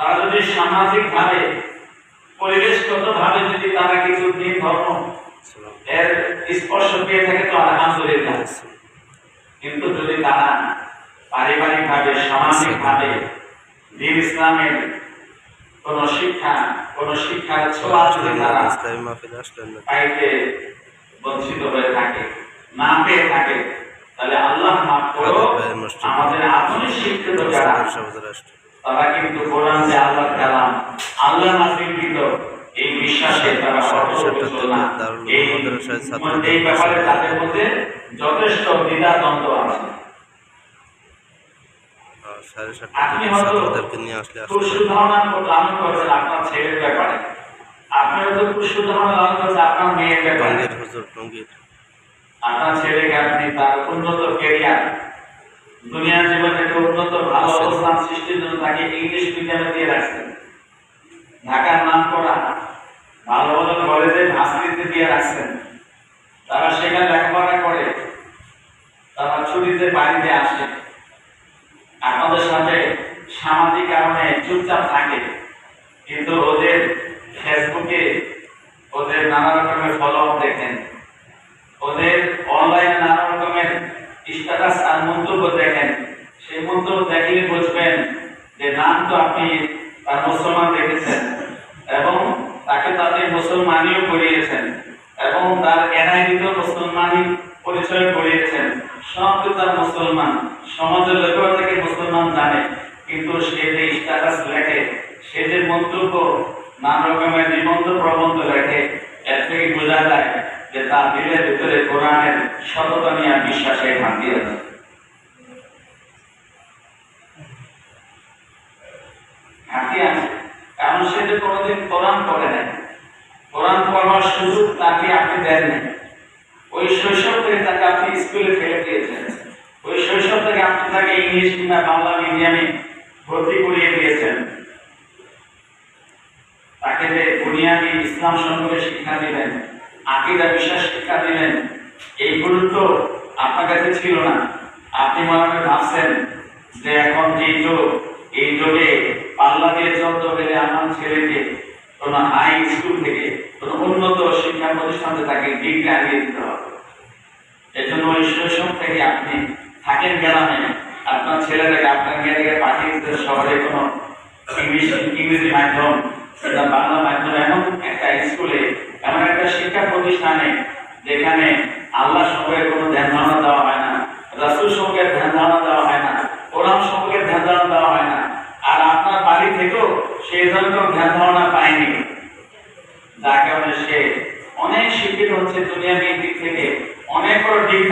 তারা যদি সামাজিকভাবে পরিবেশগতভাবে যদি তারা কিছু দিন ধর্ম এর স্পর্শ পেয়ে থাকে তো আলহামদুলিল্লাহ। কিন্তু যদি তারা পারিবারিকভাবে সামাজিকভাবে দ্বীন ইসলামের কোন শিক্ষার ছোঁয়া যদি তারা পাইতে বঞ্চিত হয়ে থাকে, না পেয়ে থাকে, তাহলে আল্লাহ মাফ করো আমাদের আধুনিক শিক্ষিত যারা তারা কিন্তু কোরআন যে আল্লাহর কালাম, আল্লাহ নাযিলকৃত এই বিশ্বাসে তারা অটল না। এই ব্যাপারে তাদের মধ্যে যথেষ্ট দ্বিধাদ্বন্দ্ব আছে। আপনি হয়তো কুসুধারণা লালন করেছেন আপনার ছেলের ব্যাপারে, আপনি হয়তো কুসুধারণা লালন করেছেন আপনার মেয়ের ব্যাপারে। আপনার ছেলেকে আপনি তার উন্নত ক্যারিয়ার, দুনিয়ার জীবনে একটা উন্নত ভালো অবস্থান সৃষ্টির জন্য তাকে ইংলিশ মিডিয়ামে দিয়ে রাখছেন, ঢাকার নাম করা ভালো ভালো কলেজে ভার্সিটিতে দিয়ে রাখছেন। তারা সেখানে লেখাপড়া করে, তারা ছুটিতে বাড়িতে আসে, আপনাদের সাথে সামাজিক কারণে চুপচাপ থাকে, কিন্তু ওদের ফেসবুকে ওদের নানা রকমের ফলো দেখেন, ওদের অনলাইনে নানা রকমের স্ট্যাটাস আর মন্তব্য দেখেন। সেই মন্তব্য দেখলে বুঝবেন যে নাম তো আপনি তার মুসলমান দেখেছেন এবং তাকে তাদের মুসলমানিও করিয়েছেন এবং তার এনআইডি মুসলমানই পরিচয় করিয়েছেন। সব তার মুসলমান, সমাজের লোকেরা থেকে মুসলমান জানে, কিন্তু সে যে স্ট্যাটাস লেখে, সে যে মন্তব্য নানা রকমের নিবন্ধ প্রবন্ধ লেখে, এর থেকে বোঝা যায় যে তার দিলের ভিতরে কোরআনের সততা নিয়ে বিশ্বাসে ঘাটতি আছে। কারণ সে যে কোনোদিন কোরআন পড়ে নাই, কোরআন পড়ার সুযোগ তাকে আপনি দেন নাই। ওই শৈশব থেকে তাকে আপনি স্কুলে ফেলে দিয়েছেন, ওই শৈশব থেকে আপনি তাকে ইংলিশ কিংবা বাংলা মিডিয়ামে ভর্তি করিয়ে দিয়েছেন। তাকে যে বুনিয়াদি ইসলাম সম্পর্কে শিক্ষা দিলেন, আকীদা বিশ্বাস শিক্ষা দিলেন, এই গুরুত্ব আপনার কাছে ছিল না। আপনি মনে মনে ভাবছেন যে এখন যে যুগ, এই যুগে পাল্লা দিয়ে চলতে গেলে আমার ছেলেকে কোনো হাই স্কুল থেকে কোনো উন্নত শিক্ষা প্রতিষ্ঠানে তাকে ডিগ্রি আনিয়ে দিতে হবে। এজন্য ওই শৈশব থেকে আপনি থাকেন গ্রামে, আপনার ছেলেটাকে আপনার মেয়েটাকে পাঠিয়ে দিতে শহরে কোনো ইংরেজি মাধ্যম কিংবা বাংলা মাধ্যম এমন একটা স্কুলে, এমন একটা শিক্ষা প্রতিষ্ঠানে যেখানে আল্লাহ সম্পর্কে কোনো ধ্যান ধারণা দেওয়া হয় না, রাসূল সম্পর্কে ধ্যান ধারণা দেওয়া হয় না, কোরআন সম্পর্কে ধ্যান ধারণা দেওয়া হয় না, আর আপনার বাড়ি থেকেও সেই ধরনের ধ্যান ধারণা পায়নি, যার কারণে সে অনেক শিক্ষিত হচ্ছে, দুনিয়ার দিক থেকে অনেক বড় ডিগ্রি